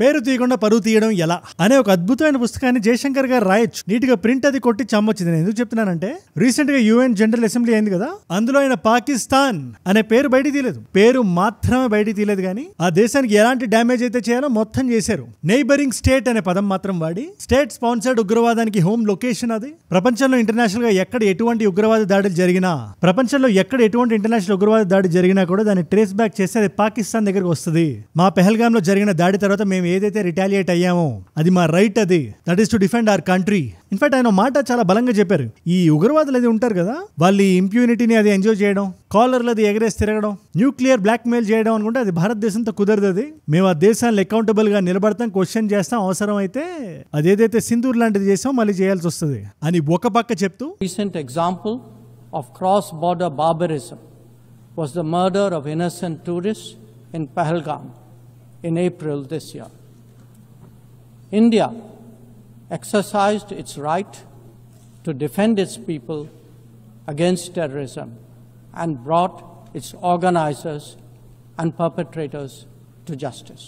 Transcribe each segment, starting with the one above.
పేరు తీయకుండా పరువు తీయడం ఎలా అనే ఒక అద్భుతమైన పుస్తకాన్ని జయశంకర్ గారు రాయొచ్చు. నీట్ గా ప్రింట్ అది కొట్టి చమ్మొచ్చింది. నేను ఎందుకు చెప్తున్నానంటే రీసెంట్ గా యుఎన్ జనరల్ అసెంబ్లీ అయింది కదా, అందులో ఆయన పాకిస్తాన్ అనే పేరు బయట తీయలేదు, పేరు మాత్రమే బయట తీయలేదు కానీ ఆ దేశానికి ఎలాంటి డ్యామేజ్ అయితే చేయాలో మొత్తం చేశారు. నైబరింగ్ స్టేట్ అనే పదం మాత్రం వాడి స్టేట్ స్పాన్సర్డ్ ఉగ్రవాదానికి హోమ్ లొకేషన్ అది. ప్రపంచంలో ఇంటర్నేషనల్ గా ఎక్కడ ఎటువంటి ఉగ్రవాద దాడులు జరిగినా, ప్రపంచంలో ఎక్కడ ఎటువంటి ఇంటర్నేషనల్ ఉగ్రవాద దాడి జరిగినా కూడా దాన్ని ట్రేస్ బ్యాక్ చేస్తే అది పాకిస్తాన్ దగ్గరకు వస్తుంది. మా పెహల్గామ్ లో జరిగిన దాడి తర్వాత మేము ఏదైతే రిటాలియేట్ అయ్యామో అది మా రైట్, అది that is to defend our country. In fact ఆయన మాట చాలా బలంగా చెప్పారు. ఈ ఉగ్రవాదులు అది ఉంటారు కదా, వాళ్ళ ఇంప్యూనిటీని అది ఎంజాయ్ చేయడం, కాలర్లు అది ఎగరేసి తిరగడం, న్యూక్లియర్ బ్లాక్ మెయిల్ చేయడం అనుకుంటే అది భారతదేశంతో కుదరదు. అది మేము ఆ దేశాన్ని అకౌంటబుల్ గా నిలబడతాం, క్వశ్చన్ చేస్తాం, అవసరం అయితే అదేదైతే సింధూర్ లాంటిది చేసాం మళ్ళీ చేయాల్సి వస్తుంది అని ఒక పక్క చెప్తూ, recent example of cross border barbarism was the murder of innocent tourists in Pahalgam in April this year. India exercised its right to defend its people against terrorism and brought its organizers and perpetrators to justice.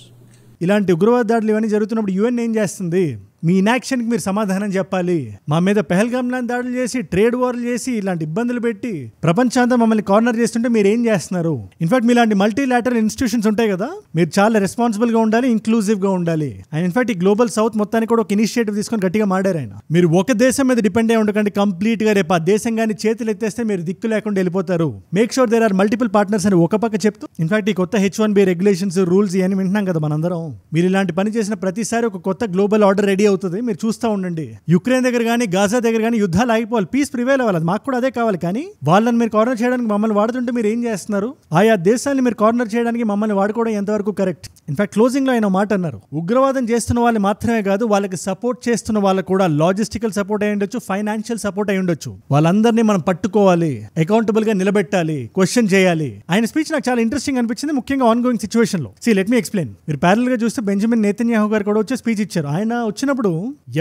ఇలాంటి ఉగ్రవాద దాడులు ఇవన్నీ జరుగుతున్నప్పుడు UN ఏం చేస్తుంది? మీ ఇనాక్షన్ కి మీరు సమాధానం చెప్పాలి. మా మీద పెహల్గామ్ లాంటి దాడులు చేసి, ట్రేడ్ వార్లు చేసి, ఇలాంటి ఇబ్బందులు పెట్టి ప్రపంచంతో మమ్మల్ని కార్నర్ చేస్తుంటే మీరు ఏం చేస్తున్నారు? ఇన్ఫాక్ట్ మీలాంటి మల్టీలాటరల్ ఇన్స్టిట్యూషన్స్ ఉంటాయి కదా, మీరు చాలా రెస్పాన్సిబుల్ గా ఉండాలి, ఇంక్లూజివ్ గా ఉండాలి. అండ్ ఇన్ఫాక్ట్ ఈ గ్లోబల్ సౌత్ మొత్తానికి కూడా ఒక ఇనిషియేటివ్ తీసుకొని గట్టిగా మాడారు ఆయన. మీరు ఒక దేశం మీద డిపెండ్ అయి ఉండకండి కంప్లీట్ గా. రేపు ఆ దేశం కానీ చేతులు ఎత్తేస్తే మీరు దిక్కు లేకుండా వెళ్ళిపోతారు. Make sure there are multiple partners అని ఒక పక్క చెప్తూ, ఇన్ఫాక్ట్ ఈ కొత్త H1B రెగ్యులేషన్స్, రూల్స్ ఇవన్నీ వింటున్నాం కదా మనందరం. మీరు ఇలాంటి పని చేసిన ప్రతిసారి ఒక కొత్త గ్లోబల్ ఆర్డర్ రెడీ అవుతుంది, మీరు చూస్తూ ఉండండి. యుక్రెయిన్ దగ్గర కానీ, గాజా దగ్గర కానీ యుద్ధాలు ఆగిపోవాలి, పీస్ ప్రివేల్ అవ్వాలి. మాకు కూడా అదే కావాలి. కానీ వాళ్ళని మీరు కార్నర్ చేయడానికి మమ్మల్ని వాడుతుంటే మీరు ఏం చేస్తున్నారు? ఆయా దేశాన్ని మీరు కార్నర్ చేయడానికి మమ్మల్ని వాడుకోవడం ఎంతవరకు కరెక్ట్? ఇన్ఫాక్ట్ క్లోజింగ్ లో ఆయన మాట అన్నారు, ఉగ్రవాదం చేస్తున్న వాళ్ళు మాత్రమే కాదు, వాళ్ళకి సపోర్ట్ చేస్తున్న వాళ్ళకు కూడా లాజిస్టికల్ సపోర్ట్ అయి ఉండొచ్చు, ఫైనాన్షియల్ సపోర్ట్ అయి ఉండొచ్చు. వాళ్ళందరినీ మనం పట్టుకోవాలి, అకౌంటబుల్ గా నిలబెట్టాలి, క్వశ్చన్ చేయాలి. ఆయన స్పీచ్ నాకు చాలా ఇంట్రెస్టింగ్ అనిపించింది, ముఖ్యంగా ఆన్ గోయింగ్ సిచ్యువేషన్ లో. Let me explain. మీరు ప్యారల్ గా చూస్తే బెంజమిన్ నేతన్యాహు గారు కూడా వచ్చి స్పీచ్ ఇచ్చారు. ఆయన వచ్చినప్పుడు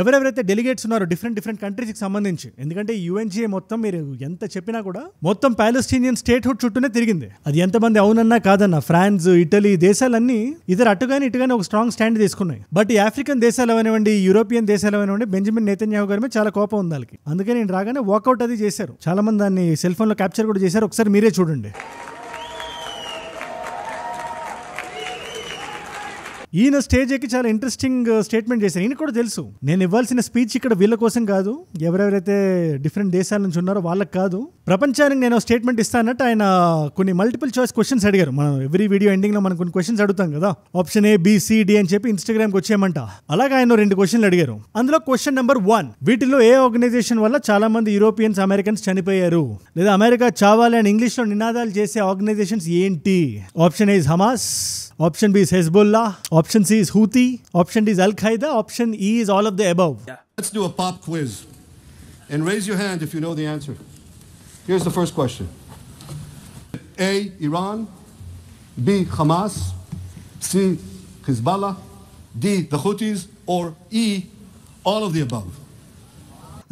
ఎవరెవరైతే డెలిగేట్స్ ఉన్నారో డిఫరెంట్ కంట్రీస్ కి సంబంధించి, ఎందుకంటే యుఎన్జిఏ మొత్తం మీరు ఎంత చెప్పినా కూడా మొత్తం పాలస్తీనియన్ స్టేట్ హుడ్ చుట్టూనే తిరిగింది. అది ఎంతమంది అవునన్నా కాదన్నా ఫ్రాన్స్, ఇటలీ దేశాలన్నీ ఇద్దరు అటుగాని ఇటుగాని ఒక స్ట్రాంగ్ స్టాండ్ తీసుకున్నాయి. బట్ ఈ ఆఫ్రికన్ దేశాలు అవనివ్వండి, యూరోపియన్ దేశాలు అవనివ్వండి, బెంజమిన్ నేతన్యాహు గారి మీద చాలా కోపం ఉంది వాళ్ళకి. అందుకని నేను రాగానే వాకౌట్ అది చేశారు. చాలా మంది దాన్ని సెల్ ఫోన్ లో క్యాప్చర్ కూడా చేశారు. ఒకసారి మీరే చూడండి. ఈయన స్టేజ్ ఎక్కి చాలా ఇంట్రెస్టింగ్ స్టేట్మెంట్ చేశారు. ఈయన కూడా తెలుసు నేను ఇవ్వాల్సిన స్పీచ్ ఇక్కడ వీళ్ళ కోసం కాదు, ఎవరెవరైతే డిఫరెంట్ దేశాల నుంచి ఉన్నారో వాళ్ళకి కాదు, ప్రపంచానికి నేను స్టేట్మెంట్ ఇస్తానట్టు ఆయన కొన్ని మల్టిపుల్ చాయిస్ క్వశ్చన్స్ అడిగారు. మనం ఎవ్రీ వీడియో ఎండింగ్ లో మనం కొన్ని క్వశ్చన్స్ అడుగుతాం కదా, option A, B, C, D అని చెప్పి ఇన్స్టాగ్రామ్ కి వచ్చేయమంట. అలాగే ఆయన 2 క్వశ్చన్లు అడిగారు. అందులో క్వశ్చన్ నెంబర్ 1, వీటిలో ఏ ఆర్గనైజేషన్ వల్ల చాలా మంది యూరోపియన్స్, అమెరికన్స్ చనిపోయారు, లేదా అమెరికా చావాలి అని ఇంగ్లీష్ లో నినాదాలు చేసే ఆర్గనైజేషన్స్ ఏంటి? Option A is Hamas, option B is Hezbollah, option C is Houthi, option D is al-Qaeda, option E is all of the above. Let's do a pop quiz and raise your hand if you know the answer. Here's the first question. A, Iran, B, Hamas, C, Hezbollah, D, the Houthis, or E, all of the above.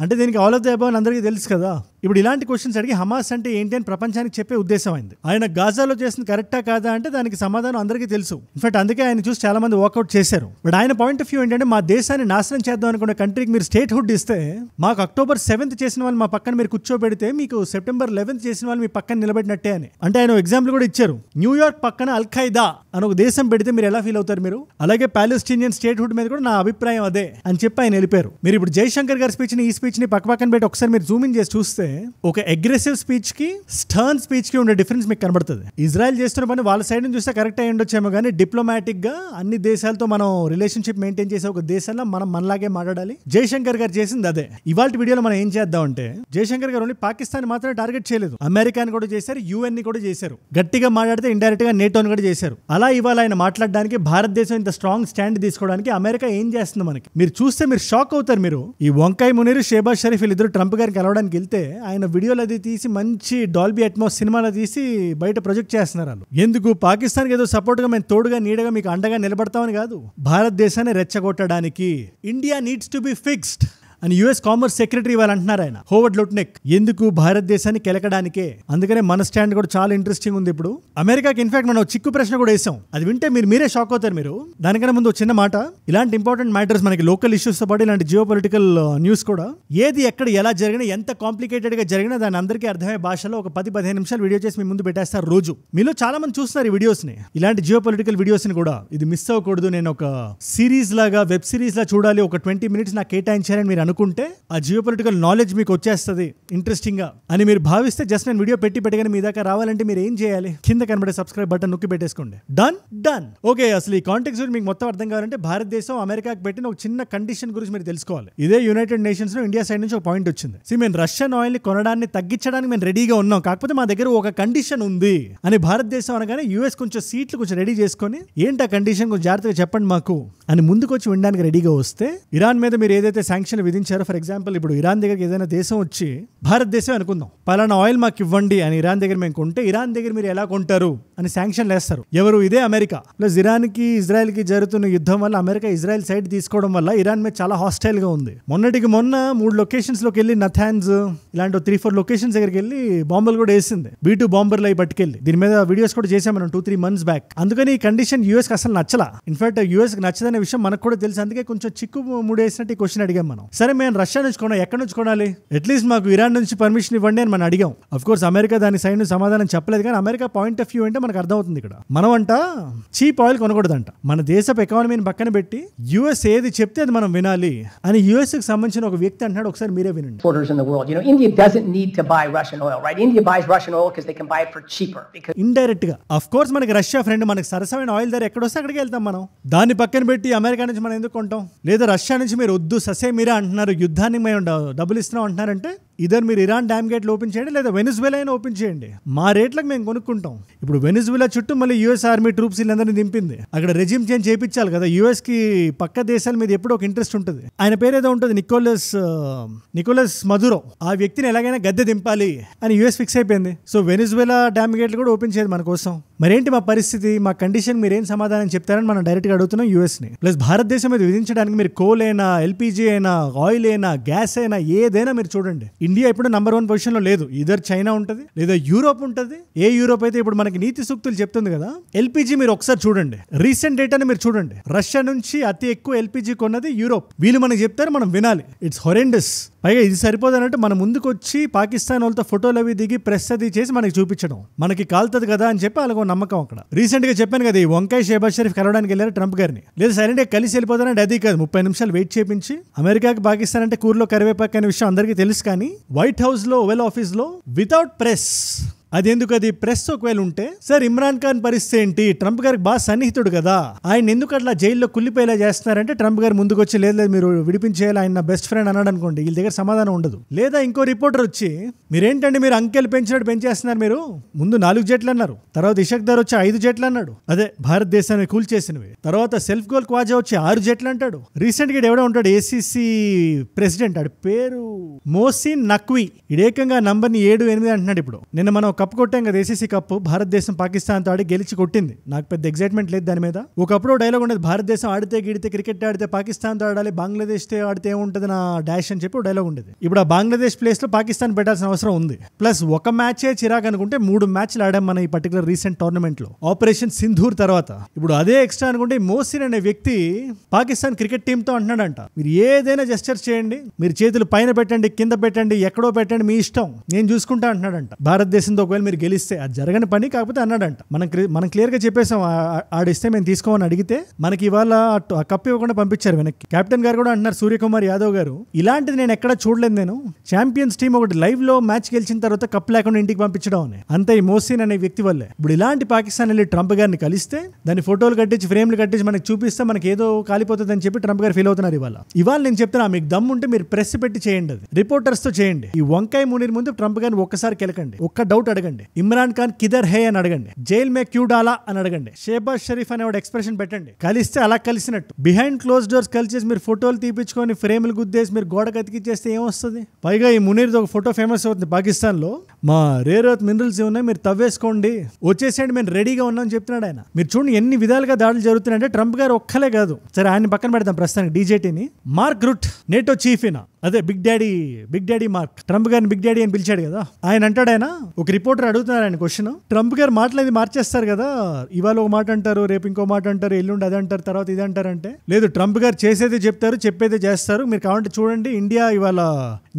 అంటే దీనికి all of the above అని అందరికీ తెలుసు కదా. ఇప్పుడు ఇలాంటి questions అడిగి Hamas అంటే ఏంటి అని ప్రపంచానికి చెప్పే ఉద్దేశం అయింది. ఆయన గాజాలో చేసింది కరెక్టా కాదా అంటే దానికి సమాధానం అందరికీ తెలుసు. ఇన్ఫాక్ట్ అందుకే ఆయన చూసి చాలా మంది వాకౌట్ చేశారు. బట్ ఆయన పాయింట్ ఆఫ్ వ్యూ ఏంటంటే, మా దేశాన్ని నాశనం చేద్దాం అనుకున్న కంట్రీకి మీరు స్టేట్ హుడ్ ఇస్తే, మాకు October 7th చేసిన వాళ్ళు మా పక్కన మీరు కూర్చోబెడితే మీకు September 11th చేసిన వాళ్ళు మీ పక్కన నిలబెట్టినట్టే అని. అంటే ఆయన ఎగ్జాంపుల్ కూడా ఇచ్చారు. న్యూయార్క్ పక్కన అల్-ఖైదా అని ఒక దేశం పెడితే మీరు ఎలా ఫీల్ అవుతారు మీరు? అలాగే పాలస్తీనియన్ స్టేట్ హుడ్ మీద కూడా నా అభిప్రాయం అదే అని చెప్పి ఆయన వెళ్ళిపోయారు. మీరు ఇప్పుడు జయశంకర్ గారి స్పీచ్ ని, ఈ స్పీచ్ ని పక్కన పెట్టి ఒకసారి మీరు జూమ్ ఇన్ చేసి చూస్తే ఒక అగ్రెసివ్ స్పీచ్ కి, స్టర్న్ స్పీచ్ కి ఉండే డిఫరెన్స్ మీకు కనబడుతుంది. ఇజ్రాయెల్ చేస్తున్న పని వాళ్ళ సైడ్ నుంచి చూస్తే కరెక్ట్ అయి ఉండొచ్చేమో, కానీ డిప్లొమాటిక్ గా అన్ని దేశాలతో మనం రిలేషన్షిప్ మెయింటైన్ చేసే ఒక దేశంలో మనం మనలాగే మాట్లాడాలి. జయశంకర్ గారు చేసింది అదే. ఇవాళ వీడియోలో మనం ఏం చేద్దాం అంటే, జయశంకర్ గారు ఓన్లీ పాకిస్తాన్ మాత్రమే టార్గెట్ చేయలేదు, అమెరికాని కూడా చేశారు, UN ని కూడా చేశారు. గట్టిగా మాట్లాడితే ఇండైరెక్ట్ గా నేటోని కూడా చేశారు. అలా ఇవాళ ఆయన మాట్లాడడానికి, భారతదేశం ఇంత స్ట్రాంగ్ స్టాండ్ తీసుకోవడానికి అమెరికా ఏం చేస్తుంది మనకి మీరు చూస్తే మీరు షాక్ అవుతారు. మీరు ఈ వంకాయ్ మునీర్, షేబాజ్ షరీఫ్ వీళ్ళిద్దరు ట్రంప్ గారికి కలవడానికి వెళ్తే ఆయన వీడియోలు అది తీసి మంచి డాల్బీ అట్మాస్ సినిమాలో తీసి బయట ప్రొజెక్ట్ చేస్తున్నారు. వాళ్ళు ఎందుకు? పాకిస్తాన్కి ఏదో సపోర్ట్ గా మేము తోడుగా నీడగా మీకు అండగా నిలబడతామని కాదు, భారతదేశాన్ని రెచ్చగొట్టడానికి. India needs to be fixed అని యుఎస్ కామర్స్ సెక్రటరీ వాళ్ళు అంటున్నారు ఆయన హోవర్డ్ లుట్నిక్. ఎందుకు? భారతదేశాన్ని కెలకడానికే. అందుకనే మన స్టాండ్ కూడా చాలా ఇంట్రెస్టింగ్ ఉంది. ఇప్పుడు అమెరికాకి ఇన్ఫాక్ట్ మనం చిక్కు ప్రశ్న కూడా వేసాం. అది వింటే మీరే షాక్ అవుతారు. మీరు దానికన్నా ముందు చిన్న మాట, ఇలాంటి ఇంపార్టెంట్ మ్యాటర్స్ మనకి లోకల్ ఇష్యూస్ తో పాటు ఇలాంటి జియో పొలిటికల్ న్యూస్ కూడా ఏది ఎక్కడ ఎలా జరిగినా ఎంత కాంప్లికేటెడ్ గా జరిగినా దాని అందరికీ అర్థమయ్యే భాషలో ఒక 10-15 నిమిషాలు వీడియో చేసి మీ ముందు పెట్టేస్తారు రోజు. మీలో చాలా మంది చూస్తున్నారు ఈ వీడియోస్ ని, ఇలాంటి జియో పొలిటికల్ వీడియోస్ ని కూడా. ఇది మిస్ అవ్వకూడదు. నేను ఒక సిరీస్ లాగా వెబ్ సిరీస్ లా చూడాలి, ఒక 20 minutes నాకు కేటాయించారని మీరు అనుకుంటే ఆ జియో పొలిటికల్ నాలెడ్జ్ మీకు వచ్చేస్తుంది ఇంట్రెస్టింగ్ గా అని మీరు భావిస్తే జస్ట్ నేను వీడియో పెట్టగానే మీ దాకా రావాలంటే మీరు ఏం చేయాలి? కింద కనబడే సబ్స్క్రైబ్ బటన్ నొక్కి పెట్టేసుకోండి. డన్. ఓకే, అసలు ఈ కాంటెక్స్ట్ గురించి మీకు మొత్తం అర్థం కావాలంటే భారతదేశం అమెరికాకి పెట్టిన ఒక చిన్న కండిషన్ గురించి మీరు తెలుసుకోవాలి. ఇదే యునైటెడ్ నేషన్స్ లో ఇండియా సైడ్ నుంచి ఒక పాయింట్ వచ్చింది. మేము రష్యన్ ఆయిల్ ని కొనడాన్ని తగ్గించడానికి మేము రెడీగా ఉన్నాం, కాకపోతే మా దగ్గర ఒక కండిషన్ ఉంది అని భారతదేశం అనగానే యూఎస్ కొంచెం సీట్లు కొంచెం రెడీ చేసుకొని ఏంటి ఆ కండిషన్ కొంచెం జాగ్రత్తగా చెప్పండి మాకు అని ముందుకు వచ్చి వినడానికి రెడీగా వస్తే, ఇరాన్ మీద మీరు ఏదైతే శాంక్షన్ విధించారో, ఫర్ ఎగ్జాంపుల్ ఇప్పుడు ఇరాన్ దగ్గరికి ఏదైనా దేశం వచ్చి భారతదేశం అనుకుందాం పలానా ఆయిల్ మాకు ఇవ్వండి అని ఇరాన్ దగ్గర మేము కొంటే, ఇరాన్ దగ్గర మీరు ఎలా కొంటారు అని శాంక్షన్ వేస్తారు. ఎవరు? ఇదే అమెరికా. ప్లస్ ఇరాన్ కి ఇజ్రాయెల్ కి జరుగుతున్న యుద్ధం వల్ల అమెరికా ఇజ్రాయెల్ సైడ్ తీసుకోవడం వల్ల ఇరాన్ మీద చాలా హాస్టైల్ గా ఉంది. మొన్నటికి మొన్న 3 లొకేషన్స్ లోకి వెళ్ళి నథాన్స్ ఇలాంటి 3-4 లొకేషన్స్ దగ్గరికి వెళ్ళి బాంబులు కూడా వేసింది. B2 బాంబర్లు అవి పట్టుకెళ్ళి. దీని మీద వీడియోస్ కూడా చేసాం మనం 2-3 months బ్యాక్. అందుకని ఈ కండిషన్ యూఎస్ కి అసలు నచ్చలా. ఇన్ఫాక్ట్ యూఎస్ కి నచ్చదనే విషయం మనకు కూడా తెలుసు. అందుకే కొంచెం చిక్కు ముడేసినట్టు ఈ క్వశ్చన్ అడిగాం మనం. సరే మేము రష్యా నుంచి కొనాలి, ఎక్కడి నుంచి కొనాలి? అట్లీస్ట్ మాకు ఇరాన్ నుంచి పర్మిషన్ ఇవ్వండి అని మనం అడిగాం. అఫ్ కోర్స్ అమెరికా దాని సైడ్ నుంచి సమాధానం చెప్పలేదు, కానీ అమెరికా పాయింట్ ఆఫ్ వ్యూ అంటే మనకు అర్థమవుతుంది. ఇక్కడ మనం అంట చీప్ ఆయిల్ కొనకూడదంట. మన దేశపు ఎకానమీని పక్కన పెట్టి యూఎస్ ఏది చెప్తే అది మనం వినాలి అని యూఎస్ కి సంబంధించిన ఒక వ్యక్తి అంటున్నాడు. ఒకసారి మీరే వినండి. India doesn't need to buy Russian oil, right? India buys Russian oil because they can buy it for cheaper. Indirect గా అఫ్ కోర్స్ మనకి రష్యా ఫ్రెండ్, మనకి సరసమైన ఆయిల్ ధర ఎక్కడ వస్తే అక్కడికి వెళ్తాం మనం. దాన్ని పక్కన పెట్టి అమెరికా నుంచి మనం ఎందుకు కొంటాం? లేదా రష్యా నుంచి మీరు వద్దు ససే మీరే అంటున్నారు, యుద్ధానికి మేము డబ్బులు ఇస్తున్నాం అంటున్నారంటే ఇద్దరు మీరు ఇరాన్ డ్యామ్ గేట్లు ఓపెన్ చేయండి, లేదా వెనిజువేలా అయినా ఓపెన్ చేయండి, మా రేట్లకు మేము కొనుక్కుంటాం. ఇప్పుడు వెనిజువేలా చుట్టూ మళ్ళీ యూఎస్ ఆర్మీ ట్రూప్స్ వీళ్ళందరినీ దింపింది. అక్కడ రెజిమ్ చేంజ్ చేయించాలి కదా. యూఎస్ కి పక్క దేశాల మీద ఎప్పుడూ ఒక ఇంట్రెస్ట్ ఉంటుంది. ఆయన పేరు ఏదో ఉంటుంది, నికోలస్ మదురో. ఆ వ్యక్తిని ఎలాగైనా గద్దె దింపాలి అని యూఎస్ ఫిక్స్ అయిపోయింది. సో వెనిజువేలా డ్యామ్ గేట్లు కూడా ఓపెన్ చేయదు మన కోసం. మరేంటి మా పరిస్థితి? మా కండిషన్ మీరేం సమాధానం చెప్తారని మనం డైరెక్ట్ గా అడుగుతున్నాం యూఎస్ ని. ప్లస్ భారతదేశం మీద విధించడానికి మీరు కోల్ అయినా, ఎల్పిజి అయినా, ఆయిల్ అయినా, గ్యాస్ అయినా ఏదైనా మీరు చూడండి, ఇండియా ఇప్పుడు నంబర్ 1 పొజిషన్ లో లేదు. ఇదర్ చైనా ఉంటుంది, లేదా యూరోప్ ఉంటుంది. ఏ యూరోప్ అయితే ఇప్పుడు మనకి నీతి సూక్తులు చెప్తుంది కదా. ఎల్పిజి మీరు ఒకసారి చూడండి, రీసెంట్ డేటాని మీరు చూడండి. రష్యా నుంచి అతి ఎక్కువ ఎల్పిజి కొన్నది యూరోప్. వీళ్ళు మనకి చెప్తారు, మనం వినాలి. ఇట్స్ హొరెండస్. పైగా ఇది సరిపోదన్నట్టు మన ముందుకు వచ్చి పాకిస్తాన్ వాళ్ళతో ఫోటోలు అవి దిగి ప్రెస్ అది చేసి మనకి చూపించడం, మనకి కాలుతుంది కదా అని చెప్పి అలాగో నమ్మకం. అక్కడ రీసెంట్ గా చెప్పాను కదా, ఈ వంకాయ షేబాజ్ షరీఫ్ కలవడానికి వెళ్ళారు ట్రంప్ గారిని. లేదా సైలెంట్ గా కలిసి వెళ్ళిపోతానంటే అది కాదు, 30 నిమిషాలు వెయిట్ చేయించి. అమెరికాకి పాకిస్తాన్ అంటే కూరలో కరివేపాకు అనే విషయం అందరికీ తెలుసు, కానీ వైట్ హౌస్ లో, ఓవెల్ ఆఫీస్ లో వితౌట్ ప్రెస్. అది ఎందుకు? అది ప్రెస్ ఒకవేళ ఉంటే, సార్ ఇమ్రాన్ ఖాన్ పరిస్థితి ఏంటి? ట్రంప్ గారికి బాగా సన్నిహితుడు కదా, ఆయన ఎందుకు అట్లా జైల్లో కుళ్ళిపోయేలా చేస్తున్నారంటే ట్రంప్ గారు ముందుకు వచ్చి లేదు మీరు విడిపించేయాలి, ఆయన బెస్ట్ ఫ్రెండ్ అన్నాడు అనుకోండి, వీళ్ళ దగ్గర సమాధానం ఉండదు. లేదా ఇంకో రిపోర్టర్ వచ్చి మీరేంటండి మీరు అంకెలు పెంచినట్టు పెంచేస్తున్నారు, మీరు ముందు 4 జెట్లు అన్నారు, తర్వాత ఇషక్ దార్ వచ్చి 5 జెట్లు అన్నాడు, అదే భారతదేశాన్ని కూల్ చేసినవి. తర్వాత సెల్ఫ్ గోల్ క్వాజా వచ్చి 6 జెట్లు అంటాడు. రీసెంట్ గా ఎవడో ఉంటాడు ఏసీసీ ప్రెసిడెంట్, ఆడి పేరు మోసిన్ నక్వీ, ఇడేకంగా నంబర్ని 7-8 అంటున్నాడు. ఇప్పుడు నిన్న మనం కప్పు కొట్టాం కదా, ఏసీసీ కప్పు. భారతదేశం పాకిస్తాన్తో ఆడి గెలిచి కొట్టింది. నాకు పెద్ద ఎగ్జైట్మెంట్ లేదు దాని మీద. ఒకప్పుడు డైలాగ్ ఉండేది, భారతదేశం ఆడితే గిడితే క్రికెట్ ఆడితే పాకిస్తాన్తో ఆడాలి, బంగ్లాదేశ్ తో ఆడితే ఏముంటుంది నా డాష్ అని చెప్పి డైలాగ్ ఉండేది. ఇప్పుడు ఆ బంగ్లాదేశ్ ప్లేస్ లో పాకిస్తాన్ పెట్టాల్సిన అవసరం ఉంది. ప్లస్ ఒక మ్యాచే చిరాకు అనుకుంటే 3 మ్యాచ్లు ఆడాం మన ఈ పర్టికులర్ రీసెంట్ టోర్నమెంట్ లో, ఆపరేషన్ సింధూర్ తర్వాత. ఇప్పుడు అదే ఎక్స్ట్రా అనుకుంటే మోసిన్ అనే వ్యక్తి పాకిస్తాన్ క్రికెట్ టీమ్ తో అంటున్నాడంట, మీరు ఏదైనా జెస్చర్స్ చేయండి, మీరు చేతులు పైన పెట్టండి, కింద పెట్టండి, ఎక్కడో పెట్టండి, మీ ఇష్టం, నేను చూసుకుంటా అంటున్నాడంట. భారతదేశంతో ఒకవేళ మీరు గెలిస్తే అది జరగని పని, కాకపోతే అన్నాడంట. మనం క్లియర్ గా చెప్పేసాం, ఆడిస్తే మేము తీసుకోమని అడిగితే మనకి ఇవాళ కప్పు ఇవ్వకుండా పంపించారు వెనక్కి. కెప్టెన్ గారు కూడా అంటున్నారు, సూర్యకుమార్ యాదవ్ గారు, ఇలాంటిది నేను ఎక్కడ చూడలేదు. నేను ఛాంపియన్స్ టీం ఒకటి లైవ్ లో మ్యాచ్ గెలిచిన తర్వాత కప్పు లేకుండా ఇంటికి పంపించడం అని, అంతే ఈ మోసిన్ అనే వ్యక్తి వల్లే. ఇప్పుడు ఇలాంటి పాకిస్తాన్ వెళ్ళి ట్రంప్ గారిని కలిస్తే దాని ఫోటోలు కట్టించి ఫ్రేమ్లు కట్టించి మనకి చూపిస్తే మనకి ఏదో కాలిపోతుంది అని చెప్పి ట్రంప్ గారు ఫీల్ అవుతున్నారు. ఇవాళ నేను చెప్తున్నా, మీకు దమ్ము ఉంటే మీరు ప్రెస్ పెట్టి చేయండి, అది రిపోర్టర్స్ తో చేయండి. ఈ వంకాయ మునీర్ ముందు ట్రంప్ గారిని ఒక్కసారి కెలకండి, ఒక్క డౌట్ అడగండి, ఇమ్రాన్ ఖాన్ కిదర్ హే అని అడగండి, జైల్ మే క్యూ డాలా అని అడగండి, షేబాజ్ షరీఫ్ అనే ఒక ఎక్స్ప్రెషన్ పెట్టండి. కలిస్తే అలా కలిసినట్టు బిహైండ్ క్లోజ్ డోర్స్ కలిసేసి మీరు ఫోటోలు తీపించుకొని ఫ్రేమ్లు గుద్దేసి మీరు గోడ కతికిచ్చేస్తే ఏమొస్తుంది? పైగా ఈ మునీర్ ఒక ఫోటో ఫేమస్ అవుతుంది పాకిస్తాన్ లో, మా రేర్ ఎర్త్ మినరల్స్ ఉన్నాయి మీరు తవ్వేసుకోండి, వచ్చేసేయండి, మేము రెడీగా ఉన్నాం చెప్తున్నాడు ఆయన. మీరు చూడండి ఎన్ని విధాలుగా దాడులు జరుగుతున్నాయంటే ట్రంప్ గారు ఒక్కలే కాదు. సరే ఆయన పక్కన పెడతాం ప్రస్తుతానికి, డీజేటీని. మార్క్ రుట్ నేటో చీఫ్ ఈయన, అదే బిగ్ డాడీ మార్క్ ట్రంప్ గారిని బిగ్ డాడీ అని పిలిచాడు కదా. ఆయన అంటాడు, ఆయన ఒక రిపోర్టర్ అడుగుతున్నారు ఆయన క్వశ్చన్, ట్రంప్ గారు మాటలు మార్చేస్తారు కదా, ఇవాళ ఒక మాట అంటారు, రేపు ఇంకో మాట అంటారు, ఎల్లుండి అది అంటారు, తర్వాత ఇది అంటారంటే, లేదు ట్రంప్ గారు చేసేది చెప్తారు, చెప్పేదే చేస్తారు, మీరు కావాలంటే చూడండి, ఇండియా ఇవాళ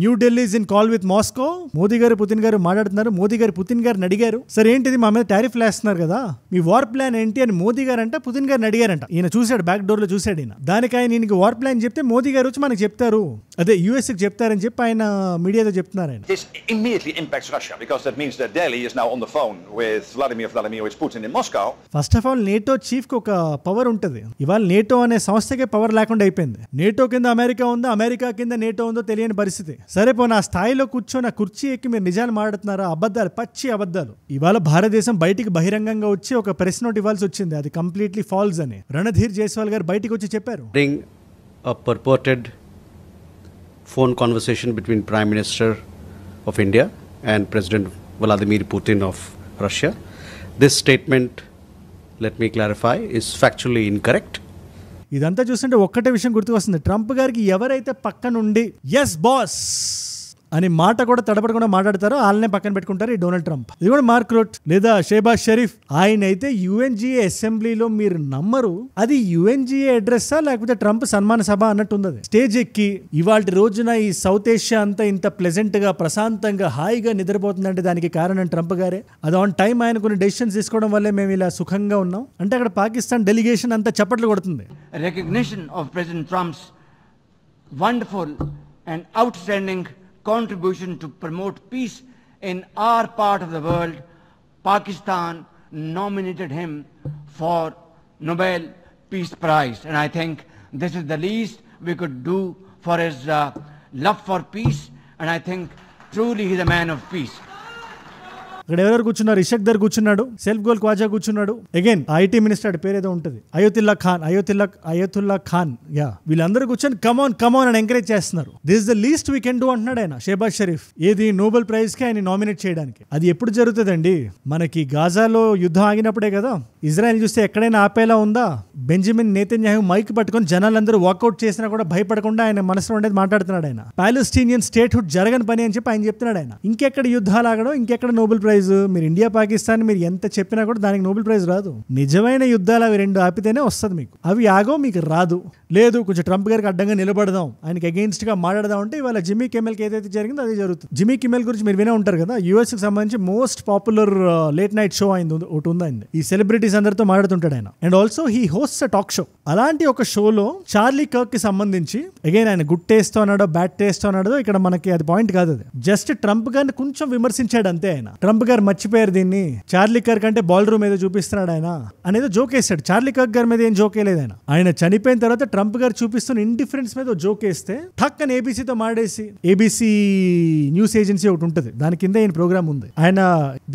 new Delhi is in call with Moscow, Modi గారు పుతిన్ గారు మాట్లాడుతున్నారు, మోదీ గారు పుతిన్ గారిని అడిగారు, సరే ఏంటిది మా మీద టారిఫ్ వేస్తున్నారు కదా, మీ వార్ ప్లాన్ ఏంటి అని మోదీ గారు అంట పుతిన్ గారిని అడిగారంట. ఈయన చూశాడు, బ్యాక్ డోర్ లో చూశాడు ఈయన. దానికి ఆయన ఈయనకి వార్ ప్లాన్ చెప్తే మోదీ గారు వచ్చి మనకి చెప్తారు, అదే యుఎస్ కి చెప్తారని చెప్పి ఆయన మీడియాతో చెప్తున్నారు. ఆయన This immediately impacts Russia because that means that Delhi is now on the phone with Vladimir Putin in Moscow. First of all NATO chief కి ఒక పవర్ ఉంటుంది. ఇవాళ నేటో అనే సంస్థకే పవర్ లేకుండా అయిపోయింది. నేటో కింద అమెరికా ఉందో, అమెరికా కింద నేటో ఉందో తెలియని పరిస్థితి. సరే పోనీ ఆ స్థాయిలో కూర్చొని ఆ కుర్చీ ఎక్కి మీరు నిజాలు మాట్లాడుతున్నారా? అబద్ధాలు, పచ్చి అబద్ధాలు. ఇవాళ భారతదేశం బయటికి బహిరంగంగా వచ్చి ఒక ప్రెస్ నోట్ ఇవ్వాల్సి వచ్చింది, అది కంప్లీట్లీ ఫాల్స్ అని రణధీర్ జైస్వాల్ గారు బయటికి వచ్చి చెప్పారు. A purported phone conversation between Prime Minister of India and President Vladimir Putin of Russia. This statement, let me clarify, is factually incorrect. ఇదంతా చూస్తుంటే ఒక్కటే విషయం గుర్తుకొస్తుంది, ట్రంప్ గారికి ఎవరైతే పక్కనుండి ఎస్ బాస్ అని మాట కూడా తడపడకుండా మాట్లాడతారో వాళ్ళనే పక్కన పెట్టుకుంటారు ఈ డొనాల్డ్ ట్రంప్. ఇది కూడా మార్క్ రూట్ లేదా షేబాజ్ షరీఫ్, ఆయన అయితే యుఎన్జిఏ అసెంబ్లీలో మీరు నమ్మరు, అది యుఎన్జిఏ అడ్రస్సా లేకపోతే ట్రంప్ సన్మాన సభ అన్నట్టుంది. స్టేజ్ ఎక్కి ఇవాళ రోజున ఈ సౌత్ ఏషియా అంతా ఇంత ప్లెజెంట్ గా, ప్రశాంతంగా, హాయిగా నిద్రపోతుందంటే దానికి కారణం ట్రంప్ గారే. అది ఆన్ టైం ఆయన కొన్ని డెసిషన్స్ తీసుకోవడం వల్లే మేము ఇలా సుఖంగా ఉన్నాం అంటే అక్కడ పాకిస్తాన్ డెలిగేషన్ అంతా చప్పట్లు కొడుతుంది. Recognition of President Trump's wonderful and outstanding contribution to promote peace in our part of the world, Pakistan nominated him for Nobel Peace Prize, and I think this is the least we could do for his love for peace, and I think truly he's a man of peace. ఇక్కడ ఎవరెవరు కూర్చున్నారు? ఇషక్ there కూర్చున్నాడు, self goal Khwaja కూర్చున్నాడు, again IT minister పేరేదో ఉంటుంది, అయోతుల్లా Khan, yeah, వీళ్ళందరూ కూర్చొని కమాన్ అని encourage చేస్తున్నారు. This is the least we can do అంటున్నాడు ఆయన షేబాజ్ షరీఫ్. ఏది నోబెల్ ప్రైజ్ కి ఆయన నామినేట్ చేయడానికి. అది ఎప్పుడు జరుగుతుందండి? మనకి గాజాలో యుద్ధం ఆగినప్పుడే కదా. ఇజ్రాయెల్ చూస్తే ఎక్కడైనా ఆపేలా ఉందా? బెంజమిన్ నేతన్యాహు మైక్ పట్టుకొని జనాలందరూ వాకౌట్ చేసినా కూడా భయపడకుండా ఆయన మనసులో ఉండేది మాట్లాడుతున్నాడు. ఆయన పాలస్తీనియన్ స్టేట్ హుడ్ జరగని పని అని చెప్పి ఆయన చెప్తున్నాడు. ఆయన ఇంకెక్కడ యుద్ధాలు ఆగడం, ఇంకెక్కడ నోబెల్ ప్రైజ్. మీరు ఇండియా పాకిస్తాన్ మీరు ఎంత చెప్పినా కూడా దానికి నోబెల్ ప్రైజ్ రాదు. నిజమైన యుద్ధాలు అవి రెండు ఆపితేనే వస్తుంది మీకు, అవి ఆగో మీకు రాదు. లేదు కొంచెం ట్రంప్ గారికి అడ్డంగా నిలబడదాం, ఆయనకి అగెయిన్స్ట్ గా మాట్లాడదాం అంటే ఇవాళ జిమ్మీ కిమెల్కి ఏదైతే జరిగిందో అదే జరుగుతుంది. జిమ్మీ కిమెల్ గురించి మీరు వినే ఉంటారు కదా, యూఎస్ కి సంబంధించి most popular late night show అయింది ఒకటి ఉందండి. ఈ సెలబ్రిటీస్ అందరితో మాట్లాడుతుంటాడు ఆయన. And also he host a talk show. అలాంటి ఒక షోలో చార్లీ కర్క్ కి సంబంధించి అగైన్ ఆయన గుడ్ టేస్ట్ అన్నాడో బ్యాడ్ టేస్ట్ అన్నాడో ఇక్కడ మనకి అది పాయింట్ కాదు. అది జస్ట్ ట్రంప్ గారిని కొంచెం విమర్శించాడు అంతే. ఆయన ట్రంప్ గారు మర్చిపోయారు దీన్ని, చార్లీ కర్క్ అంటే బాల్ రూమ్ ఏదో చూపిస్తున్నాడు ఆయన అనేది జోక్ వేస్తాడు. చార్లీ కర్క్ గారి మీద ఏం జోక్ వేయలేదు ఆయన. ఆయన చనిపోయిన తర్వాత ట్రంప్ గారు చూపిస్తున్న ఇండిఫరెన్స్ మీద జోక్ వేస్తే ఠక్ అని ఏబీసీతో మాడేసి, ఏబీసీ న్యూస్ ఏజెన్సీ ఒకటి ఉంటుంది, దాని కింద ఈయన ప్రోగ్రామ్ ఉంది. ఆయన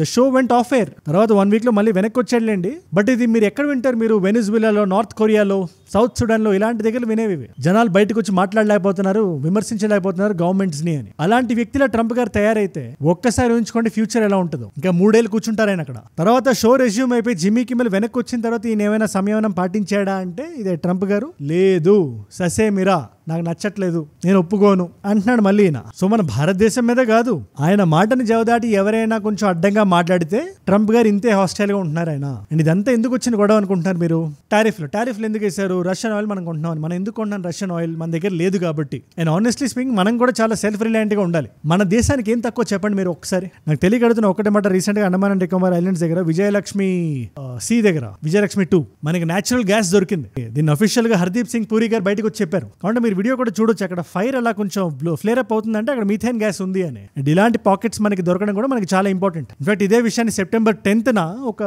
the show went off air తర్వాత 1 వీక్ లో మళ్ళీ వెనక్కి వచ్చాడులేండి. బట్ ఇది మీరు ఎక్కడ వింటారు? మీరు వెనిజులాలో, నార్త్ కొరియాలో, సౌత్ సుడాన్ లో ఇలాంటి దగ్గర వినేవి. జనాలు బయటకు వచ్చి మాట్లాడలేకపోతున్నారు, విమర్శించలేకపోతున్నారు గవర్నమెంట్స్ ని అని. అలాంటి వ్యక్తిలా ట్రంప్ గారు తయారైతే ఒక్కసారి ఊహించుకోండి ఫ్యూచర్ ఎలా ఉంటుందో. ఇంకా 3 ఏళ్ళు కూర్చుంటారు ఆయన అక్కడ. తర్వాత షో రెజ్యూమ్ అయిపోయి జిమ్మీ కిమెల్ వెనక్కి వచ్చిన తర్వాత ఈయన ఏమైనా సంయమనం పాటించాడా అంటే ఇదే ట్రంప్ గారు లేదు, ససేమిరా నాకు నచ్చట్లేదు, నేను ఒప్పుకోను అంటున్నాడు మళ్ళీ ఈయన. సో మన భారతదేశం మీద కాదు, ఆయన మాటని జవదాటి ఎవరైనా కొంచెం అడ్డంగా మాట్లాడితే ట్రంప్ గారు ఇంతే హాస్టైల్ గా ఉంటున్నారు ఆయన. అండ్ ఇదంతా ఎందుకు వచ్చిన గొడవ అనుకుంటున్నారు మీరు? టారిఫ్లు ఎందుకు వేశారు? రష్యన్ ఆయిల్ మనం కొంటున్నాం. మనం ఎందుకు కొంటున్నాం రష్యన్ ఆయిల్? మన దగ్గర లేదు కాబట్టి. అండ్ ఆనెస్ట్లీ స్పీకింగ్ మనం కూడా చాలా సెల్ఫ్ రిలయంట్ గా ఉండాలి. మన దేశానికి ఏం తక్కువ చెప్పండి మీరు ఒకసారి. నాకు తెలియకడుతున్న ఒకటే మాట, రీసెంట్ గా అండమాన్ అండ్ నికోబార్ ఐలాండ్స్ దగ్గర విజయలక్ష్మి సీ దగ్గర విజయలక్ష్మి 2 మనకి నేచురల్ గ్యాస్ దొరికింది. దీన్ని అఫీషియల్ గా హర్దీప్ సింగ్ పూరి గారు బయటకు వచ్చి చెప్పారు. కాబట్టి మీరు వీడియో కూడా చూడొచ్చు, అక్కడ ఫైర్ అలా కొంచెం ఫ్లేర్ అప్ అవుతుందంటే అక్కడ మీథేన్ గ్యాస్ ఉంది అని. అండ్ ఇలాంటి పాకెట్స్ మనకి దొరకడం కూడా మనకి చాలా ఇంపార్టెంట్. ఇన్ఫాక్ట్ ఇదే విషయాన్ని September 10th ఒక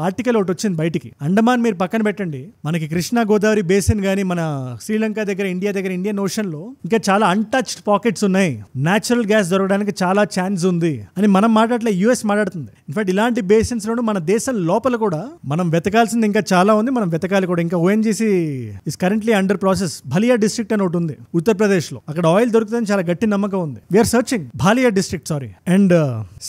ఆర్టికల్ ఒకటి వచ్చింది బయటికి. అండమాన్ మీరు పక్కన పెట్టండి, మనకి కృష్ణా గోదావరి బేసిన్ గానీ, మన శ్రీలంక దగ్గర, ఇండియా దగ్గర, ఇండియన్ ఓషన్ లో ఇంకా చాలా అన్టచ్డ్ పాకెట్స్ ఉన్నాయి. నేచురల్ గ్యాస్ దొరకడానికి చాలా ఛాన్స్ ఉంది అని మనం మాట్లాడలే, యుఎస్ మాట్లాడుతుంది. ఇన్ఫాక్ట్ ఇలాంటి బేసిన్స్ లోను మన దేశం లోపల కూడా మనం వెతకాల్సింది ఇంకా చాలా ఉంది, మనం వెతకాలి కూడా. ఇంకా ONGC is currently under process. Ballia district అని ఒకటి ఒకటి ఉంది ఉత్తరప్రదేశ్ లో, అక్కడ ఆయిల్ దొరుకుతుందని చాలా గట్టి నమ్మకం ఉంది. We are searching Ballia district and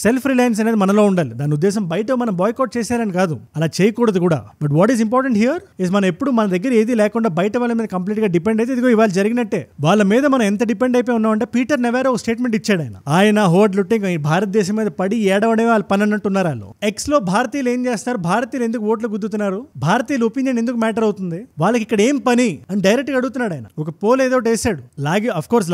self reliance అనేది మనలో ఉండాలి. దాని ఉద్దేశం బయట మనం బాయ్కాట్ చేశారని కాదు, అలా చేయకూడదు కూడా. But what is important here is మనం ఎప్పుడు మన దగ్గర ఏది లేకుండా బయట వాళ్ళ మీద కంప్లీట్ గా డిపెండ్ అయితే ఇదిగో ఇవాళ జరిగినట్టే. వాళ్ళ మీద మనం ఎంత డిపెండ్ అయిపోయి ఉన్నామంటే పీటర్ నెవారో ఒక స్టేట్మెంట్ ఇచ్చాడు. ఆయన హోడ్ లుట్టింగ్ భారతదేశం మీద పడి ఏడవడమే వాళ్ళు పని అన్నట్టున్నారు. వాళ్ళు ఎక్స్ లో భారతీయులు ఏం చేస్తారు, భారతీయులు ఎందుకు ఓట్లు గుద్దుతున్నారు, భారతీయుల ఒపీనియన్ ఎందుకు మ్యాటర్ అవుతుంది, వాళ్ళకి ఇక్కడ ఏం పని అని డైరెక్ట్ గా అడుగుతున్నాడు ఆయన. ఒక పోల్ ఏదో వేసాడు,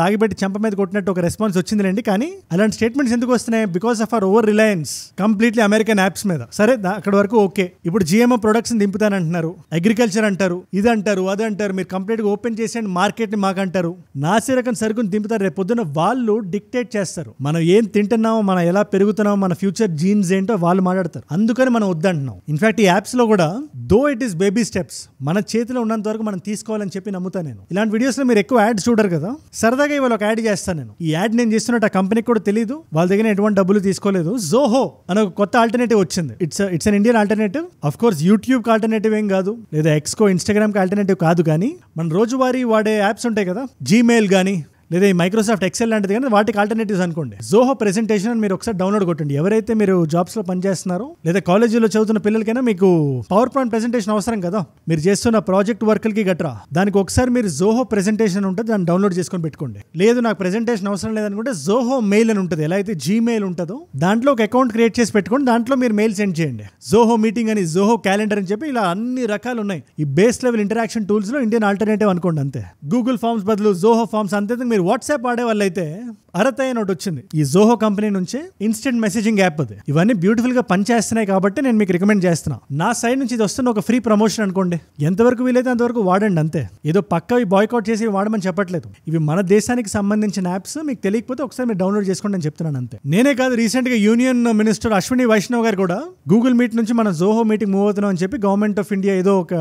లాగిపెట్టి చెంప మీద కొట్టినట్టు ఒక రెస్పాన్స్ వచ్చిందిలేండి. కానీ అలాంటి స్టేట్మెంట్స్ ఎందుకు వస్తున్నాయి, because of our over Reliance completely American apps మీద. సరే అక్కడ వరకు ఓకే. ఇప్పుడు జిఎంఓ ప్రొడక్ట్స్ దింపుతానంటున్నారు, అగ్రికల్చర్ అంటారు, ఇది అంటారు, అది అంటారు, మీరు కంప్లీట్ గా ఓపెన్ చేసేయండి మార్కెట్ ని మాకంటారు, నాసిరకం సరుకుని దింపుతారు. రేపు పొద్దున వాళ్ళు డిక్టేట్ చేస్తారు, మనం ఏం తింటున్నామో, మనం ఎలా పెరుగుతున్నామో, మన ఫ్యూచర్ జీన్స్ ఏంటో వాళ్ళు మాట్లాడతారు. అందుకని మనం వద్దంటున్నాం. ఇన్ఫాక్ట్ ఈ యాప్స్ లో కూడా though it is baby steps, మన చేతిలో ఉన్నంత వరకు మనం తీసుకోవాలని చెప్పి నమ్ముతాను నేను. ఇలాంటి వీడియోస్ లో మీరు ఎక్కువ యాడ్స్ చూడరు కదా, సరదాగా ఇవాళ ఒక యాడ్ చేస్తాను నేను. ఈ యాడ్ నేను చేస్తున్నట్టు ఆ కంపెనీకి కూడా తెలియదు, వాళ్ళ దగ్గర ఎటువంటి డబ్బులు తీసుకోలేదు. జోహో అనే ఒక కొత్త ఆల్టర్నేటివ్ వచ్చింది. It's an Indian alternative. Of course YouTube కి ఆల్టర్నేటివ్ ఏం కాదు, లేదా ఎక్స్కో ఇన్స్టాగ్రామ్ కి ఆల్టర్నేటివ్ కాదు. కానీ మన రోజువారీ వాడే యాప్స్ ఉంటాయి కదా, జీమెయిల్ కానీ లేదా ఈ మైక్రోసాఫ్ట్ ఎక్సెల్ లాంటిది, కానీ వాటికి ఆల్టర్నేటివ్స్ అనుకోండి. జోహో ప్రెజెంటేషన్ మీరు ఒకసారి డౌన్లోడ్ కొట్టండి. ఎవరైతే మీరు జాబ్స్ లో పనిచేస్తున్నారో లేదా కాలేజీలో చదువుతున్న పిల్లలకైనా మీకు పవర్ పాయింట్ ప్రెజెంటేషన్ అవసరం కదా, మీరు చేస్తున్న ప్రాజెక్ట్ వర్క్లకి గట్రా, దానికి ఒకసారి మీరు జోహో ప్రెజెంటేషన్ ఉంటుంది, దాన్ని డౌన్లోడ్ చేసుకొని పెట్టుకోండి. లేదు నాకు ప్రెజెంటేషన్ అవసరం లేదనుకుంటే జోహో మెయిల్ అని ఉంటుంది, ఎలా అయితే జీమెయిల్ ఉంటుందో దాంట్లో ఒక అకౌంట్ క్రియేట్ చేసి పెట్టుకోండి, దాంట్లో మీరు మెయిల్ సెండ్ చేయండి. జోహో మీటింగ్ అని, జోహో క్యాలెండర్ అని చెప్పి ఇలా అన్ని రకాలు ఉన్నాయి. ఈ బేస్ లెవెల్ ఇంటరాక్షన్ టూల్స్ లో ఇండియన్ ఆల్టర్నేటివ్ అనుకోండి అంతే. గూగుల్ ఫార్మ్స్ బదులు జోహో ఫార్మ్స్. అంతే మీరు వాట్సాప్ ఆడే వాళ్ళు అయితే అరతై అని ఒకటి వచ్చింది ఈ జోహో కంపెనీ నుంచి, ఇన్స్టెంట్ మెసేజింగ్ యాప్ అది. ఇవన్నీ బ్యూటిఫుల్ గా పనిచేస్తున్నాయి కాబట్టి నేను మీకు రికమెండ్ చేస్తున్నా. నా సైడ్ నుంచి ఇది వస్తున్న ఒక ఫ్రీ ప్రమోషన్ అనుకోండి. ఎంతవరకు వీలైతే అంతవరకు వాడండి అంతే. ఏదో పక్క బాయ్కాట్ చేసి వాడమని చెప్పట్లేదు. ఇవి మన దేశానికి సంబంధించిన యాప్స్. మీకు తెలియకపోతే ఒకసారి మీరు డౌన్లోడ్ చేసుకోండి అని చెప్తున్నాను అంతే. నేనే కాదు, రీసెంట్ గా యూనియన్ మినిస్టర్ అశ్విని వైష్ణవ్ గారు కూడా గూగుల్ మీట్ నుంచి మనం జోహో మీటింగ్ మూవ్ అవుతున్నాం అని చెప్పి గవర్నమెంట్ ఆఫ్ ఇండియా ఏదో ఒక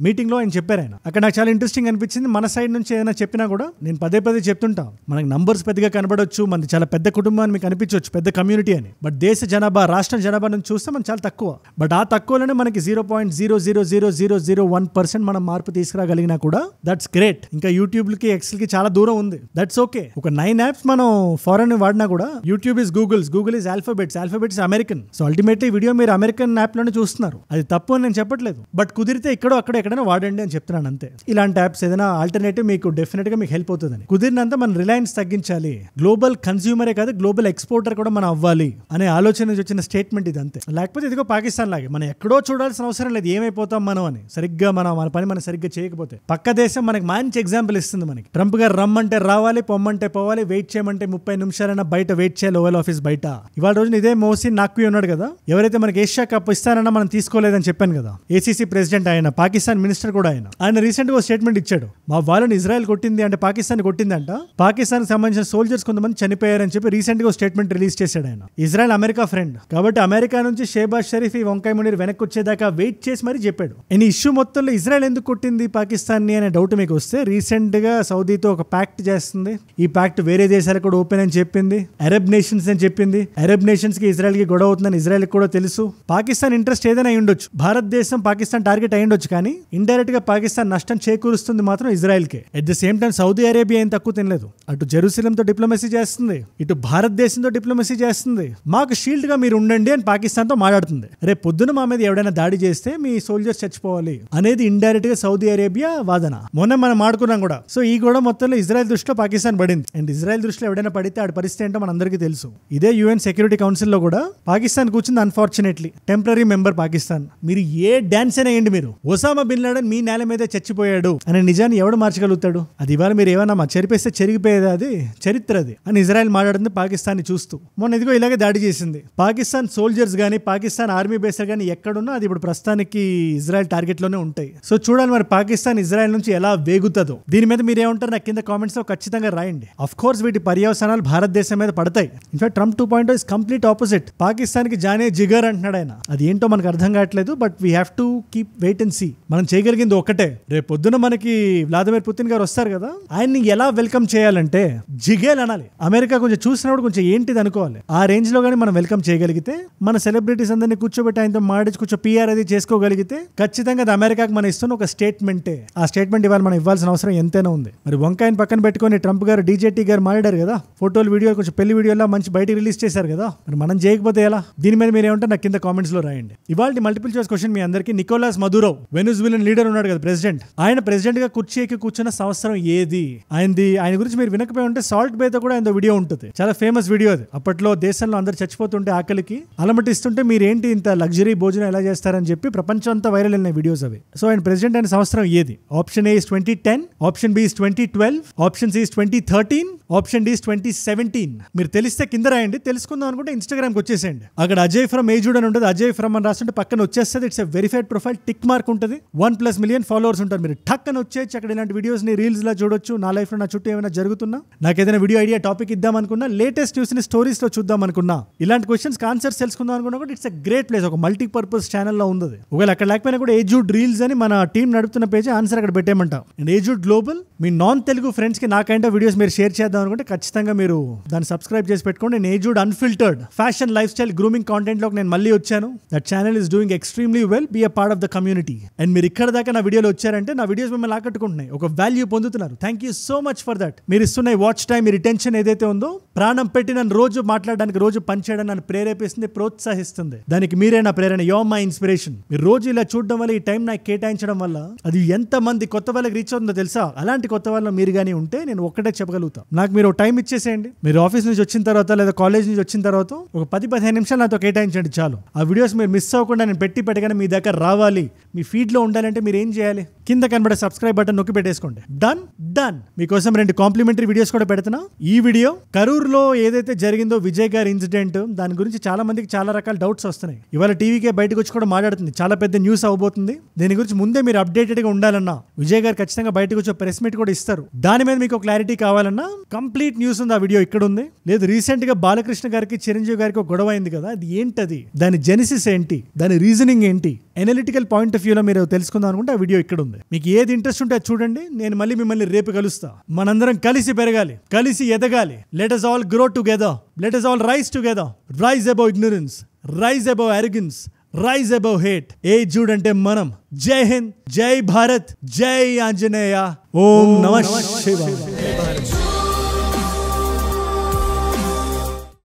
మీటింగ్ లో ఆయన చెప్పారు. ఆయన అక్కడ నాకు చాలా ఇంట్రెస్టింగ్ అనిపించింది. మన సైడ్ నుంచి ఏదైనా చెప్పినా కూడా నేను పదే చెప్తుంటా, మనకి నంబర్స్ పెద్దగా కనబడొచ్చు, మనది చాలా పెద్ద కుటుంబాన్ని మీకు అనిపించవచ్చు, పెద్ద కమ్యూనిటీ అని. బట్ దేశ జనాభా, రాష్ట్రం జనాభా నుంచి చూస్తే మనం చాలా తక్కువ. బట్ ఆ తక్కువలోనే మనకి 0.0000001% మనం మార్పు తీసుకురాగలిగినా కూడా దట్స్ గ్రేట్. ఇంకా యూట్యూబ్ కి ఎక్సెల్ కి చాలా దూరం ఉంది. That's okay. ఒక 9 యాప్స్ మనం ఫారెన్ వాడినా కూడా YouTube is Google is alphabets American. So ultimately video మీరు అమెరికన్ యాప్ లోనే చూస్తున్నారు. అది తప్పు అని నేను చెప్పట్లేదు. బట్ కుదిరితే ఇక్కడో అక్కడ ఎక్కడైనా వాడండి అని చెప్తున్నాను అంతే. ఇలాంటి యాప్స్ ఏదైనా ఆల్టర్నేటివ్ మీకు డెఫినెట్ గా మీకు హెల్ప్ అవుతుందని. కుదిరినంత మన రిలయన్స్ తగ్గించాలి, గ్లోబల్ కన్స్యూమరే కాదు గ్లోబల్ ఎక్స్పోర్టర్ కూడా మనం అవ్వాలి అనే ఆలోచన నుంచి వచ్చిన స్టేట్మెంట్ ఇది అంతే. లేకపోతే ఇదిగో పాకిస్తాన్ లాగే మనం ఎక్కడో చూడాల్సిన అవసరం లేదు, ఏమైపోతాం మనం అని. సరిగ్గా మన పని మనం సరిగ్గా చేయకపోతే పక్క దేశం మనకి మంచి ఎగ్జాంపుల్ ఇస్తుంది. మనకి ట్రంప్ గారు రమ్మంటే రావాలి, పొమ్మంటే పోవాలి, వెయిట్ చేయమంటే 30 నిమిషాలైనా బయట వెయిట్ చేయాలి ఓవల్ ఆఫీస్ బయట. ఇవాళ రోజున ఇదే మోసిన్ నఖ్వీ ఉన్నాడు కదా, ఎవరైతే మనకి ఏషియా కప్ ఇస్తానన్నా మనం తీసుకోలేదని చెప్పాను కదా, ఏసీసీ ప్రెసిడెంట్ ఆయన, పాకిస్తాన్ మినిస్టర్ కూడా ఆయన రీసెంట్ గా స్టేట్మెంట్ ఇచ్చాడు. మా వాళ్ళని ఇజ్రాయెల్ కొట్టింది అంటే పాకిస్తాన్ కొట్టిందంట, పాకిస్తాన్ సంబంధించిన సోల్జర్స్ కొంతమంది చనిపోయారని చెప్పి రీసెంట్ గా స్టేట్మెంట్ రిలీజ్ చేశాడు ఆయన. ఇజ్రాయెల్ అమెరికా ఫ్రెండ్ కాబట్టి అమెరికా నుంచి షేబాజ్ షరీఫ్, ఈ వంకాయ మునీర్ వెనక్కి వచ్చేదాకా వెయిట్ చేసి మరీ చెప్పాడు. ఈ ఇష్యూ మొత్తంలో ఇజ్రాయెల్ ఎందుకు కొట్టింది పాకిస్తాన్ ని అనే డౌట్ మీకు వస్తే, రీసెంట్ గా సౌదీతో ఒక ప్యాక్ట్ చేస్తుంది. ఈ ప్యాక్ట్ వేరే దేశాలకు కూడా ఓపెన్ అని చెప్పింది, అరబ్ నేషన్స్ అని చెప్పింది. అరబ్ నేషన్స్ కి ఇజ్రాయెల్ కి గొడవ అవుతుందని ఇజ్రాయెల్ కూడా తెలుసు. పాకిస్తాన్ ఇంట్రెస్ట్ ఏదైనా అయి ఉండొచ్చు, భారతదేశం పాకిస్తాన్ టార్గెట్ అయి ఉండొచ్చు, కానీ ఇండైరెక్ట్ గా పాకిస్తాన్ నష్టం చేకూరుస్తుంది మాత్రం Israel K. At the same time Saudi Arabia ఏం తక్కువ తినలేదు. అటు జెరూసలంతో డిప్లొమసీ చేస్తుంది, ఇటు భారతదేశంతో డిప్లొమసీ చేస్తుంది. మాకు షీల్డ్ గా మీరు ఉండండి అని పాకిస్తాన్ తో మాట్లాడుతుంది. రేపు పొద్దున మా మీద ఎవడైనా దాడి చేస్తే మీ సోల్జర్స్ చచ్చిపోవాలి అనేది ఇండైరెక్ట్ గా సౌదీ అరేబియా వాదన. మొన్న మనం ఆడుకున్నాం కూడా. సో ఈ గొడవ మొత్తంలో ఇజ్రాయెల్ దృష్టిలో పాకిస్తాన్ పడింది. అండ్ ఇజ్రాయెల్ దృష్టిలో ఎవడైనా పడితే ఆడి పరిస్థితి ఏంటో మనందరికీ తెలుసు. ఇదే యుఎన్ సెక్యూరిటీ కౌన్సిల్ లో కూడా పాకిస్తాన్ కూర్చుంది అన్ఫార్చునేట్లీ, టెంపరరీ మెంబర్ పాకిస్తాన్. మీరు ఏ డాన్స్ అయినా వేయండి, మీరు ఒసామా బిన్ లాడెన్ మీ నేల మీదే చచ్చిపోయాడు అనే నిజాన్ని ఎవడు మార్చగలుగుతాడు? అది ఇవాళ మీరు ఏమన్నా చెరిపేస్తే చెరిగిపోయేది, అది చరిత్ర అది అని ఇజ్రాయెల్ మాట్లాడుతుంది పాకిస్తాన్ ని చూస్తూ. మొన్న ఇదిగో ఇలాగే దాడి చేసింది. పాకిస్తాన్ సోల్జర్స్ గానీ, పాకిస్తాన్ ఆర్మీ బేసర్ గానీ ఎక్కడున్నా అది ఇప్పుడు ప్రస్తుతానికి ఇజ్రాయెల్ టార్గెట్ లోనే ఉంటాయి. సో చూడాలి మరి పాకిస్తాన్ ఇజ్రాయెల్ నుంచి ఎలా వేగుతుందో. దీని మీద మీరు ఏమంటారు నాకు కింద కామెంట్స్ లో ఖచ్చితంగా రాయండి. ఆఫ్ కోర్స్ వీటి పర్యవసానాలు భారతదేశం మీద పడతాయి. In fact Trump 2.0 is complete opposite. Pakistan కి జానే జిగర్ అంటున్నాడు ఆయన. అది ఏంటో మనకు అర్థం కావట్లేదు. But we have to keep wait and see. మనం చేయగలిగింది ఒకటే, రేపు పొద్దున మనకి వ్లాదిమిర్ పుతిన్ గారు వస్తారు కదా, ఆయన్ని ఎలా వెల్కమ్ చేయాలంటే జిగర్ ఇంహేల్ అనాలి. అమెరికా కొంచెం చూసినప్పుడు కొంచెం ఏంటిది అనుకోవాలి. ఆ రేంజ్ లో కానీ మనం వెల్కమ్ చేయగలిగితే, మన సెలబ్రిటీస్ అందరినీ కూర్చోబెట్టి ఆయనతో మాట్లాడి కొంచెం PR అది చేసుకోగలిగితే ఖచ్చితంగా అది అమెరికాకి మనం ఇస్తున్న ఒక స్టేట్మెంటే. ఆ స్టేట్మెంట్ ఇవాళ మనం ఇవ్వాల్సిన అవసరం ఎంతైనా ఉంది. మరి వంకాయని పక్కన పెట్టుకొని ట్రంప్ గారు DJT గారు మాట్లాడారు కదా, ఫోటోలు వీడియోలు కొంచెం పెళ్లి వీడియోలో మంచి బయటికి రిలీజ్ చేశారు కదా, మరి మనం చేయకపోతే ఎలా? దీని మీద మీరు ఏమంటారు నాకు కింద కామెంట్స్ లో రాయండి. ఇవాళ మల్టిపుల్ చాయిస్ క్వశ్చన్ మీ అందరికీ. నికోలాస్ మదురో వెనుజువేలన్ లీడర్ ఉన్నాడు కదా ప్రెసిడెంట్, ఆయన ప్రెసిడెంట్ గా కుర్చీ ఎక్కి కూర్చున్న సంవత్సరం ఏది? ఆయన గురించి మీరు వినకపోయి ఉంటే సాల్ట్ బేతో కూడా ఆయన వీడియో ఉంటుంది, చాలా ఫేమస్ వీడియో అది. అప్పట్లో దేశంలో అందరు చచ్చిపోతుంటే ఆకలికి అలమటిస్తుంటే మీరేంటి ఇంత లగ్జరీ భోజనం ఎలా చేస్తారని చెప్పి ప్రపంచం అంతా వైరల్ అయిన వీడియోస్ అవి. సో ఆయన ప్రెసిడెంట్ అయిన సంవత్సరం ఏది? Option A is 2010, option B is 2012, option C is 2013, option D is 2017. మీరు తెలిస్తే కింద రాయండి. తెలుసుకుందాం అనుకుంటే ఇన్స్టాగ్రామ్కి వచ్చేసేయండి. అక్కడ అజయ్ ఫ్రమ్ ఏజుడ్ అని ఉంటుంది, అజయ్ ఫ్రమ్ అని రాస్తుంటే పక్కన వచ్చేస్తుంది. It's a verified profile, tick mark ఉంటుంది, 1+ మిలియన్ ఫాలోవర్స్ ఉంటారు. మీరు టక్ అని వచ్చేసి అక్కడ ఇలాంటి వీడియోస్ ని రీల్స్ లా చూడొచ్చు. నా లైఫ్ లో నా చుట్టూ ఏమైనా జరుగుతున్నా, నాకు ఏదైనా వీడియో ఐడియా టాపిక్ ఇద్దాం అనుకున్నా, లేటెస్ట్ న్యూస్ ని స్టోరీస్ లో చూద్దాం అనుకున్నా, ఇలాంటి క్వశ్చన్స్ ఆన్సర్స్ తెలుసుకుందాం అనుకున్నా కూడా ఇట్స్ ఎ గ్రేట్ ప్లేస్. ఒక మల్టీపర్పస్ ఛానల్ లో ఉంది. ఒకవేళ అక్కడ లేకపోయినా కూడా ఏజుడ్ రీల్స్ అని మన టీం నడుపుతున్న పేజ్ ఆన్సర్ అక్కడ పెట్టేయమంటాం. అండ్ ఏజుడ్ గ్లోబల్ మీ నాన్ తెలుగు ఫ్రెండ్స్ కి నా కైండ్ ఆఫ్ వీడియోస్ మీరు షేర్ చేద్దాం అనుకుంటే ఖచ్చితంగా మీరు దాన్ని సబ్స్క్రైబ్ చేసి పెట్టుకోండి. నేను aged unfiltered fashion life style grooming content లోకి నేను మళ్ళీ వచ్చాను. That channel is doing extremely well. Be a part of the community. And మీరు ఇక్కడ దాకా నా వీడియోలో వచ్చారంటే నా వీడియోస్ మిమ్మల్ని ఆకట్టుకుంటున్నాయి, ఒక వాల్యూ పొందుతున్నారు. Thank you so much for that. మీరు ఇస్తున్న వాచ్ టైం, మీ రిటెన్షన్ ఏదైతే ఉందో, ప్రాణం పెట్టి నన్ను రోజు మాట్లాడడానికి, రోజు పనిచేయడానికి నన్ను ప్రేరేపిస్తుంది, ప్రోత్సహిస్తుంది. దానికి మీరే నా ప్రేరణ. Your my inspiration. మీరు రోజు ఇలా చూడడం వల్ల, ఈ టైం నాకు కేటాయించడం వల్ల అది ఎంత మంది కొత్త వాళ్ళకి రీచ్ అవుతుందో తెలుసా? అలాంటి కొత్త వాళ్ళు మీరు కానీ ఉంటే నేను ఒక్కటే చెప్పగలుగుతాను, నాకు మీరు టైం ఇచ్చేసేయండి. మీరు ఆఫీస్ నుంచి వచ్చిన తర్వాత లేదా కాలేజ్ నుంచి వచ్చిన తర్వాత ఒక 10-15 నిమిషాలు నాతో కేటాయించండి చాలు. ఆ వీడియోస్ మీరు మిస్ అవ్వకుండా నేను పెట్టగానే మీ దగ్గర రావాలి, మీ ఫీడ్ లో ఉండాలంటే మీరు ఏం చేయాలి? కింద కనబడే సబ్స్క్రైబ్ బటన్ నొక్కి పెట్టేసుకోండి. డన్. మీకోసం 2 కాంప్లిమెంటరీ వీడియోస్ కూడా పెడుతున్నా. ఈ వీడియో కరూర్లో ఏదైతే జరిగిందో విజయ్ గారి ఇన్సిడెంట్, దాని గురించి చాలా మందికి చాలా రకాల డౌట్స్ వస్తున్నాయి. ఇవాళ టీవీకే బయటకు వచ్చి కూడా మాట్లాడుతుంది, చాలా పెద్ద న్యూస్ అవబోతుంది. దీని గురించి ముందే మీరు అప్డేటెడ్ గా ఉండాలన్నా విజయ్ గారు ఖచ్చితంగా బయటకు వచ్చి ప్రెస్ మీట్ కూడా ఇస్తారు. దాని మీద మీకు క్లారిటీ కావాలన్నా కంప్లీట్ న్యూస్ ఉంది, ఆ వీడియో ఇక్కడ ఉంది. లేదు రీసెంట్ గా బాలకృష్ణ గారికి చిరంజీవి గారికి ఒక గొడవ అయింది కదా, అది ఏంటది, దాని జెనిసిస్ ఏంటి, దాని రీజనింగ్ ఏంటి, అనలిటికల్ పాయింట్ ఆఫ్ వ్యూలో మీరు తెలుసుకుందాం అనుకుంటే ఆ వీడియో ఇక్కడ ఉంది. మీకు ఏది ఇంట్రెస్ట్ ఉంటే అది చూడండి. నేను మళ్ళీ మిమ్మల్ని రేపు కలుస్తా. మనందరం కలిసి పెరగాలి, కలిసి ఎదగాలి. Let us all grow together. Let us all rise together. Rise above ignorance. Rise above arrogance. Rise above hate. ఏజుడ్ అంటే మనం. జై హింద్, జై భారత్, జై ఆంజనేయ. ఓం నమః శివాయ.